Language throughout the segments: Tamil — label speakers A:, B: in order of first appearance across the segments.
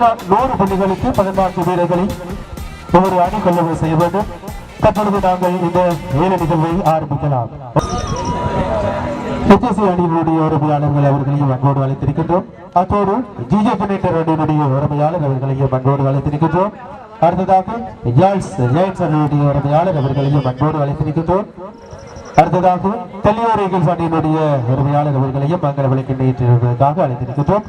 A: 100 புள்ளிகளுக்கு 14 வீரர்களை ஒவ்வொரு அணி கொள்ளுதல் செய்ய வேண்டும். தற்பொழுது நாங்கள் இந்த 7 நிகழ்வை ஆரம்பிக்கலாம். HSC அணியினுடைய உரிமையாளர்கள் அவர்களையும் அன்போடு அழைத்திருக்கின்றோம். அத்தோடு ஜிஜே ஜெனரேட்டர் அணியினுடைய உரிமையாளர் அவர்களையும் அன்போடு அழைத்திருக்கின்றோம். அடுத்ததாக ஜால்ஸ் ஜெயன்ஸ் அணியினுடைய உரிமையாளர் அவர்களையும் அன்போடு அழைத்திருக்கின்றோம். அடுத்ததாக தெளியோர் ஈகிள்ஸ் அணியினுடைய உரிமையாளர் அவர்களையும் மங்கள விளக்கு நீட்டுவதற்காக அழைத்திருக்கின்றோம்.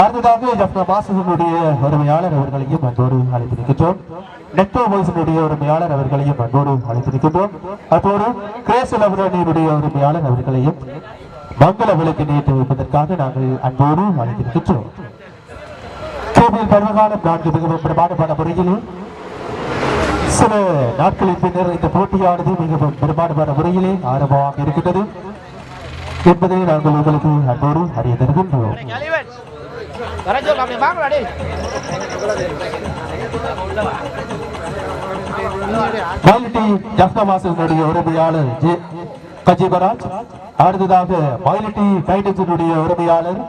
A: அடுத்ததாக ஜப்னா மாசனுடைய உரிமையாளர் அவர்களையும் அன்போடு அழைத்திருக்கின்றோம். நெட்டோ பாய்ஸினுடைய உரிமையாளர் அவர்களையும் அன்போடு அழைத்திருக்கின்றோம். அதோடு கிரேசல் அணியினுடைய உரிமையாளர் அவர்களையும் மங்கள விளக்கு நீட்டு வைப்பதற்காக நாங்கள் அன்போடு அழைத்திருக்கின்றோம். பருவகாலம் 4 மிகவும் பிரமாண்டமான முறையில் சில நாட்களின் பின்னர் இந்த போட்டியானது மிகவும் பிரமாண்டமான முறையிலே ஆரம்பமாக இருக்கின்றது என்பதை நாங்கள் உங்களுக்கு அன்போடு அறிய தருகின்றோம். உரிமையாளர் கஜிபராஜ், அடுத்ததாக மயிலிட்டி கைடன்ஸினுடைய உரிமையாளர்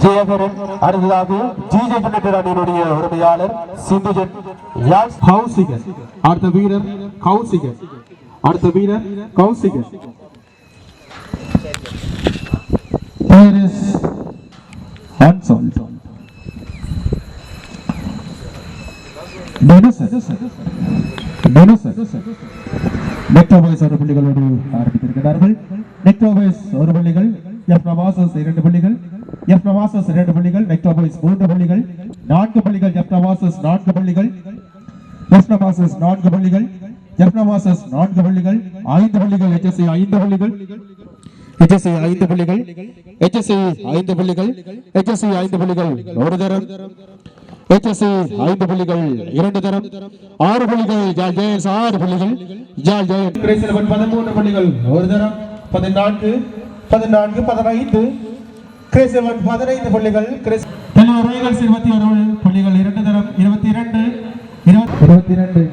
A: ஜெயகரன், அடுத்ததாக ஜிஜே ஜெனரேட்டர் அணியினுடைய உரிமையாளர் சிந்துஜன் யாஸ் கௌசிகர், அடுத்த வீரர் கௌசிகர், அடுத்த வீரர் கௌசிகர். ஒரு புள்ளிகளோடு ஆரம்பித்திருக்கிறார்கள். நெக்டோபைஸ் 1 புள்ளிகள், எஃப் நவாசஸ் 2 புள்ளிகள், எஃப் நவாசஸ் 2 புள்ளிகள், நெக்டோபைஸ் 3 புள்ளிகள், 4 புள்ளிகள், எஃப் நவாசஸ் 4 புள்ளிகள், எஃப் நவாசஸ் 4 புள்ளிகள், எஃப் நவாசஸ் 4 புள்ளிகள், 5 புள்ளிகள், HSC 5 புள்ளிகள், HSC 5 புள்ளிகள், HSC 5 புள்ளிகள், HSC 5 புள்ளிகள் ஒரு தரம், HSC 5 புள்ளிகள் 2 தரம், 6 புள்ளிகள் ஜால் ஜெயன்ஸ் 6 புள்ளிகள், ஜால் ஜெயன்ஸ் கிரேசல்வன் 13 புள்ளிகள் ஒரு தரம், 14 15 கிரேசல்வன் 15 புள்ளிகள், தெளியோர் ஈகிள்ஸ் 21 புள்ளிகள் 2 தரம், 22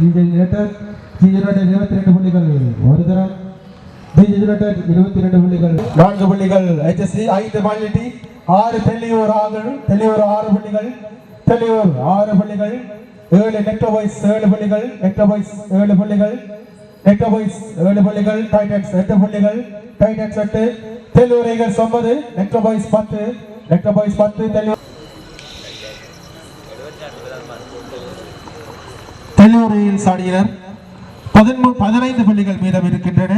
A: ஜிஜே ஜெனரேட்டர் 22 புள்ளிகள் ஒரு தரம், ஜிஜே ஜெனரேட்டர் 22 புள்ளிகள் 4 புள்ளிகள், HSC 5 மயிலிட்டி 6 தெளியோர் 6 புள்ளிகள், தெளியோர் 6 புள்ளிகள், 7 நெக்டோபாய்ஸ் 7 புள்ளிகள், நெக்டோபாய்ஸ் 7 புள்ளிகள், நெக்டோபாய்ஸ் 7 புள்ளிகள், டைட்டன்ஸ் 8 புள்ளிகள், டைட்டன்ஸ் 8, தெளியோர் ஈகிள்ஸ் 9, நெக்டோபாய்ஸ் 10, நெக்டோபாய்ஸ் 10, தெளியோர் ஈகிள்ஸ் அணியினர் 15 புள்ளிகள் மீதம் இருக்கின்றன.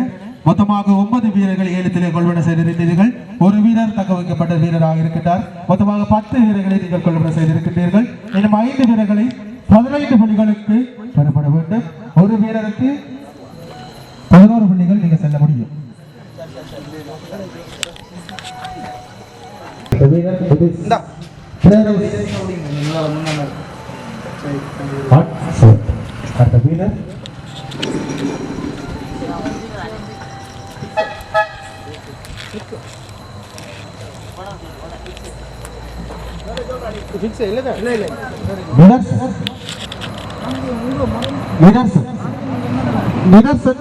A: மொத்தமாக 9 வீரர்கள் ஏலத்திலே கொள்வன செய்திருக்கிறீர்கள். ஒரு வீரர் தக்க வைக்கப்பட்ட வீரராக இருக்கின்றார். மொத்தமாக 10 வீரர்களை நீங்கள் கொள்வன செய்திருக்கின்றீர்கள். இன்னும் 5 வீரர்களை 15 புள்ளிகளுக்கு பெறப்பட வேண்டும். ஒரு வீரருக்கு 11 புள்ளிகள் நீங்கள் செல்ல முடியும். அடுத்த வீரர் வினர்சன்